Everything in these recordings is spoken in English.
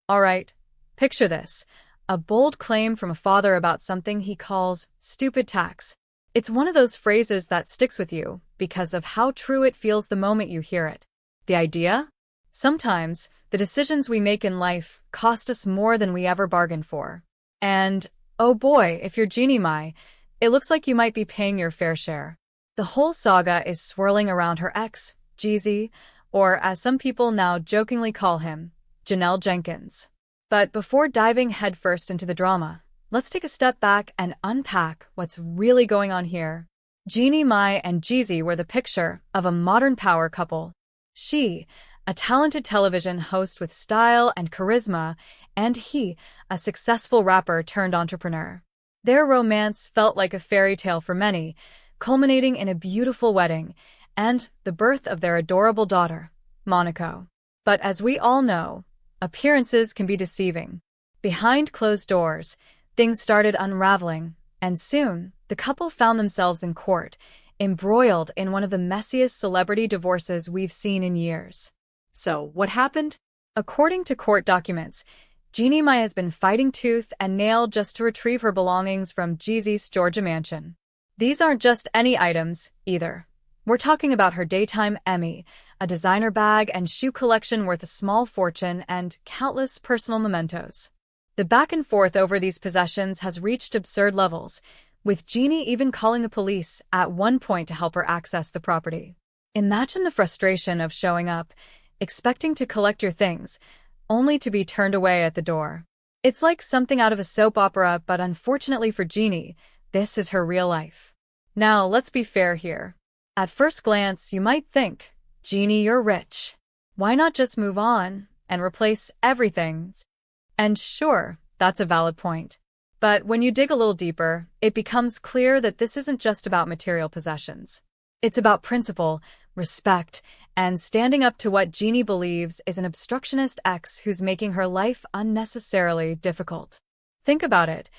Alright, picture this. A bold claim from a father about something he calls stupid tax. It's one of those phrases that sticks with you because of how true it feels the moment you hear it. The idea? Sometimes, the decisions we make in life cost us more than we ever bargained for. And, oh boy, if you're Jeannie Mai, it looks like you might be paying your fair share. The whole saga is swirling around her ex, Jeezy, or as some people now jokingly call him, Janelle Jenkins. But before diving headfirst into the drama, let's take a step back and unpack what's really going on here. Jeannie Mai and Jeezy were the picture of a modern power couple. She, a talented television host with style and charisma, and he, a successful rapper turned entrepreneur. Their romance felt like a fairy tale for many, culminating in a beautiful wedding and the birth of their adorable daughter, Monaco. But as we all know, appearances can be deceiving. Behind closed doors, things started unraveling, and soon, the couple found themselves in court, embroiled in one of the messiest celebrity divorces we've seen in years. So, what happened? According to court documents, Jeannie Mai has been fighting tooth and nail just to retrieve her belongings from Jeezy's Georgia mansion. These aren't just any items, either. We're talking about her daytime Emmy, a designer bag and shoe collection worth a small fortune, and countless personal mementos. The back and forth over these possessions has reached absurd levels, with Jeannie even calling the police at one point to help her access the property. Imagine the frustration of showing up, expecting to collect your things, only to be turned away at the door. It's like something out of a soap opera, but unfortunately for Jeannie, this is her real life. Now, let's be fair here. At first glance, you might think, Jeannie, you're rich. Why not just move on and replace everything? And sure, that's a valid point. But when you dig a little deeper, it becomes clear that this isn't just about material possessions. It's about principle, respect, and standing up to what Jeannie believes is an obstructionist ex who's making her life unnecessarily difficult. Think about it.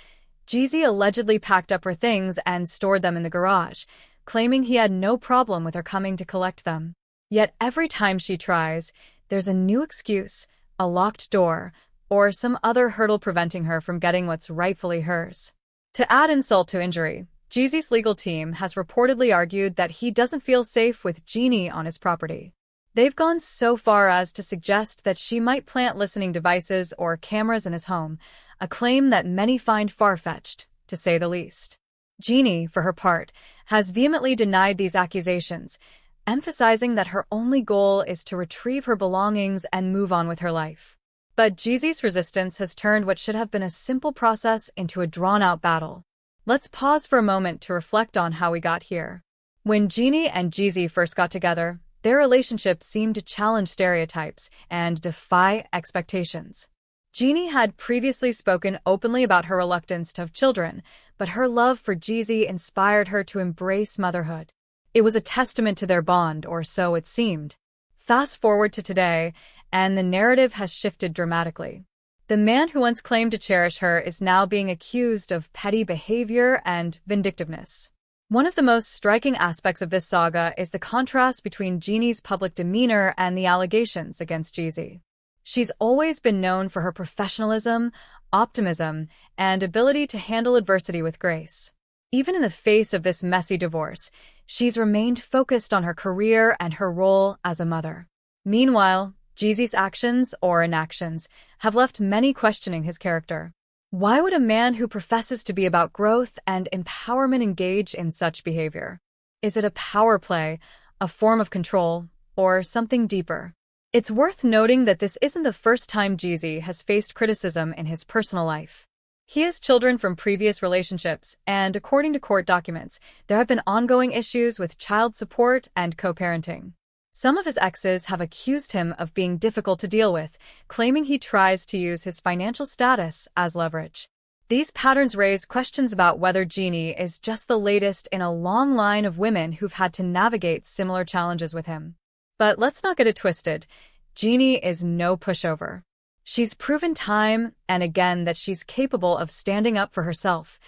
Jeezy allegedly packed up her things and stored them in the garage, claiming he had no problem with her coming to collect them. Yet every time she tries, there's a new excuse, a locked door, or some other hurdle preventing her from getting what's rightfully hers. To add insult to injury, Jeezy's legal team has reportedly argued that he doesn't feel safe with Jeannie on his property. They've gone so far as to suggest that she might plant listening devices or cameras in his home, a claim that many find far-fetched, to say the least. Jeannie, for her part, has vehemently denied these accusations, emphasizing that her only goal is to retrieve her belongings and move on with her life. But Jeezy's resistance has turned what should have been a simple process into a drawn-out battle. Let's pause for a moment to reflect on how we got here. When Jeannie and Jeezy first got together, their relationship seemed to challenge stereotypes and defy expectations. Jeannie had previously spoken openly about her reluctance to have children, but her love for Jeezy inspired her to embrace motherhood. It was a testament to their bond, or so it seemed. Fast forward to today, and the narrative has shifted dramatically. The man who once claimed to cherish her is now being accused of petty behavior and vindictiveness. One of the most striking aspects of this saga is the contrast between Jeannie's public demeanor and the allegations against Jeezy. She's always been known for her professionalism, optimism, and ability to handle adversity with grace. Even in the face of this messy divorce, she's remained focused on her career and her role as a mother. Meanwhile, Jeezy's actions or inactions have left many questioning his character. Why would a man who professes to be about growth and empowerment engage in such behavior? Is it a power play, a form of control, or something deeper? It's worth noting that this isn't the first time Jeezy has faced criticism in his personal life. He has children from previous relationships, and according to court documents, there have been ongoing issues with child support and co-parenting. Some of his exes have accused him of being difficult to deal with, claiming he tries to use his financial status as leverage. These patterns raise questions about whether Jeannie is just the latest in a long line of women who've had to navigate similar challenges with him. But let's not get it twisted. Jeannie is no pushover. She's proven time and again that she's capable of standing up for herself,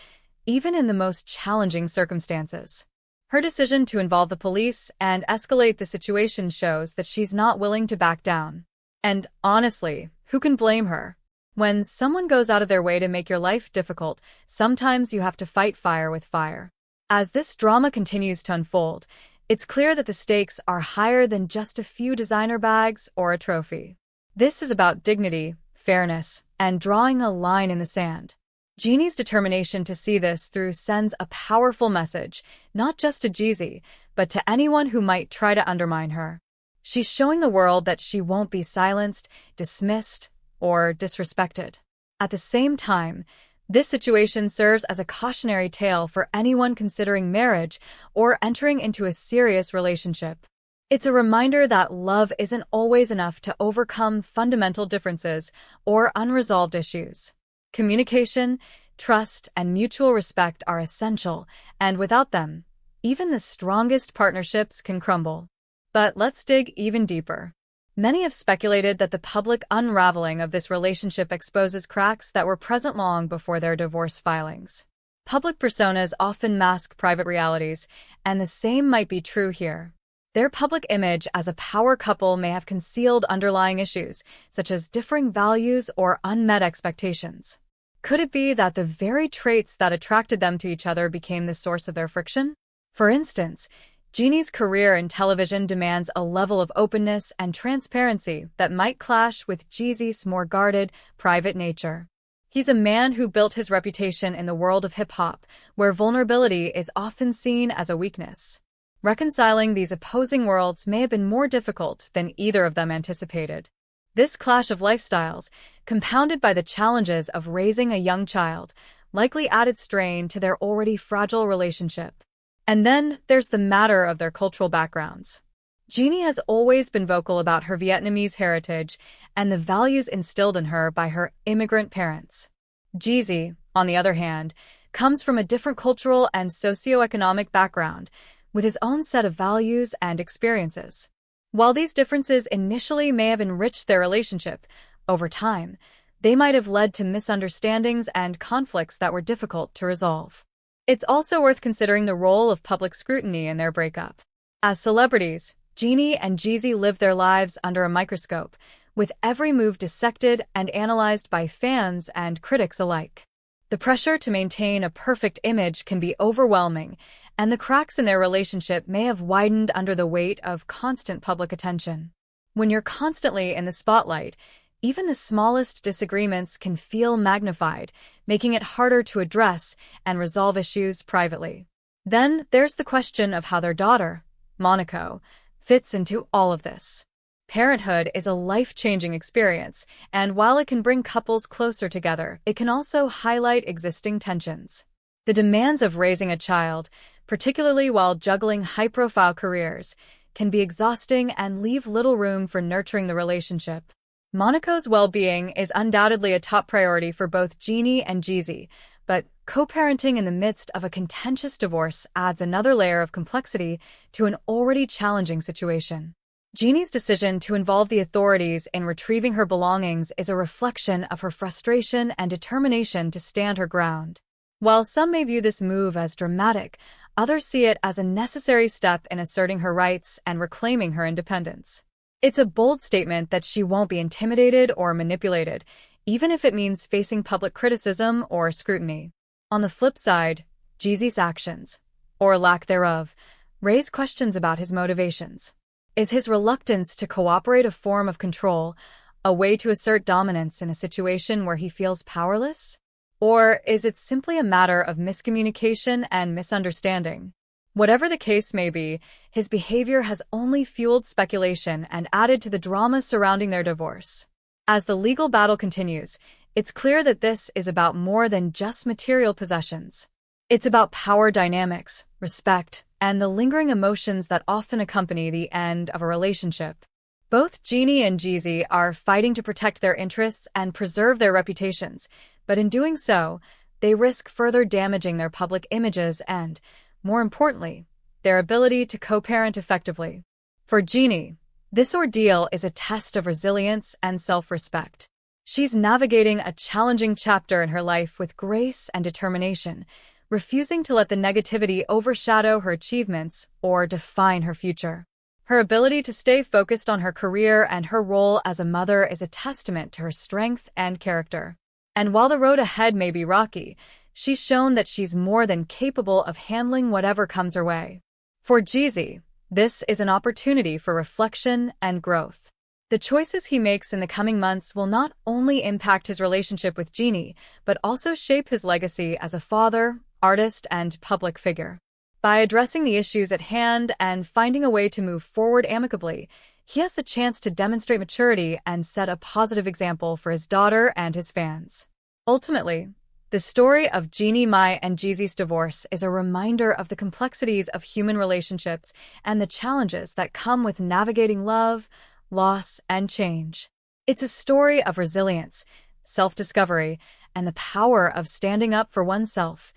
even in the most challenging circumstances. Her decision to involve the police and escalate the situation shows that she's not willing to back down. And honestly, who can blame her? When someone goes out of their way to make your life difficult, sometimes you have to fight fire with fire. As this drama continues to unfold, it's clear that the stakes are higher than just a few designer bags or a trophy. This is about dignity, fairness, and drawing a line in the sand. Jeannie's determination to see this through sends a powerful message, not just to Jeezy, but to anyone who might try to undermine her. She's showing the world that she won't be silenced, dismissed, or disrespected. At the same time, this situation serves as a cautionary tale for anyone considering marriage or entering into a serious relationship. It's a reminder that love isn't always enough to overcome fundamental differences or unresolved issues. Communication, trust, and mutual respect are essential, and without them, even the strongest partnerships can crumble. But let's dig even deeper. Many have speculated that the public unraveling of this relationship exposes cracks that were present long before their divorce filings. Public personas often mask private realities, and the same might be true here. Their public image as a power couple may have concealed underlying issues, such as differing values or unmet expectations. Could it be that the very traits that attracted them to each other became the source of their friction? For instance, Jeannie's career in television demands a level of openness and transparency that might clash with Jeezy's more guarded, private nature. He's a man who built his reputation in the world of hip-hop, where vulnerability is often seen as a weakness. Reconciling these opposing worlds may have been more difficult than either of them anticipated. This clash of lifestyles, compounded by the challenges of raising a young child, likely added strain to their already fragile relationship. And then there's the matter of their cultural backgrounds. Jeannie has always been vocal about her Vietnamese heritage and the values instilled in her by her immigrant parents. Jeezy, on the other hand, comes from a different cultural and socioeconomic background, with his own set of values and experiences. While these differences initially may have enriched their relationship, over time, they might have led to misunderstandings and conflicts that were difficult to resolve. It's also worth considering the role of public scrutiny in their breakup. As celebrities, Jeannie and Jeezy live their lives under a microscope, with every move dissected and analyzed by fans and critics alike. The pressure to maintain a perfect image can be overwhelming, and the cracks in their relationship may have widened under the weight of constant public attention. When you're constantly in the spotlight, even the smallest disagreements can feel magnified, making it harder to address and resolve issues privately. Then there's the question of how their daughter, Monaco, fits into all of this. Parenthood is a life-changing experience, and while it can bring couples closer together, it can also highlight existing tensions. The demands of raising a child, particularly while juggling high-profile careers, can be exhausting and leave little room for nurturing the relationship. Monaco's well-being is undoubtedly a top priority for both Jeannie and Jeezy, but co-parenting in the midst of a contentious divorce adds another layer of complexity to an already challenging situation. Jeannie's decision to involve the authorities in retrieving her belongings is a reflection of her frustration and determination to stand her ground. While some may view this move as dramatic, others see it as a necessary step in asserting her rights and reclaiming her independence. It's a bold statement that she won't be intimidated or manipulated, even if it means facing public criticism or scrutiny. On the flip side, Jeezy's actions, or lack thereof, raise questions about his motivations. Is his reluctance to cooperate a form of control, a way to assert dominance in a situation where he feels powerless? Or is it simply a matter of miscommunication and misunderstanding? Whatever the case may be, his behavior has only fueled speculation and added to the drama surrounding their divorce. As the legal battle continues, it's clear that this is about more than just material possessions. It's about power dynamics, respect, and the lingering emotions that often accompany the end of a relationship. Both Jeannie and Jeezy are fighting to protect their interests and preserve their reputations, but in doing so, they risk further damaging their public images and, more importantly, their ability to co-parent effectively. For Jeannie, this ordeal is a test of resilience and self-respect. She's navigating a challenging chapter in her life with grace and determination, refusing to let the negativity overshadow her achievements or define her future. Her ability to stay focused on her career and her role as a mother is a testament to her strength and character. And while the road ahead may be rocky, she's shown that she's more than capable of handling whatever comes her way. For Jeezy, this is an opportunity for reflection and growth. The choices he makes in the coming months will not only impact his relationship with Jeannie, but also shape his legacy as a father, artist, and public figure. By addressing the issues at hand and finding a way to move forward amicably, he has the chance to demonstrate maturity and set a positive example for his daughter and his fans. Ultimately, the story of Jeannie Mai and Jeezy's divorce is a reminder of the complexities of human relationships and the challenges that come with navigating love, loss, and change. It's a story of resilience, self-discovery, and the power of standing up for oneself,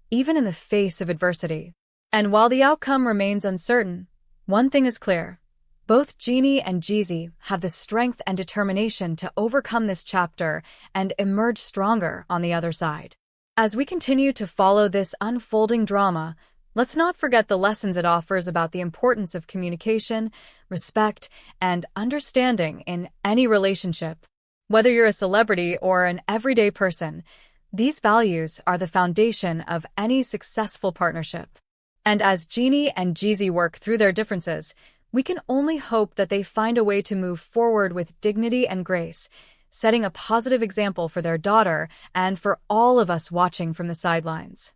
even in the face of adversity. And while the outcome remains uncertain, one thing is clear. Both Jeannie and Jeezy have the strength and determination to overcome this chapter and emerge stronger on the other side. As we continue to follow this unfolding drama, let's not forget the lessons it offers about the importance of communication, respect, and understanding in any relationship. Whether you're a celebrity or an everyday person, these values are the foundation of any successful partnership. And as Jeannie and Jeezy work through their differences, we can only hope that they find a way to move forward with dignity and grace, setting a positive example for their daughter and for all of us watching from the sidelines.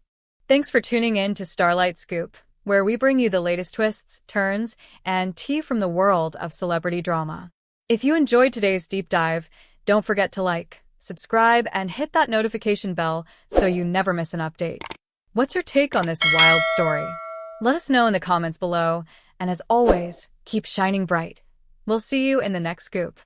Thanks for tuning in to Starlight Scoop, where we bring you the latest twists, turns, and tea from the world of celebrity drama. If you enjoyed today's deep dive, don't forget to like, subscribe, and hit that notification bell so you never miss an update. What's your take on this wild story? Let us know in the comments below, and as always, keep shining bright. We'll see you in the next scoop.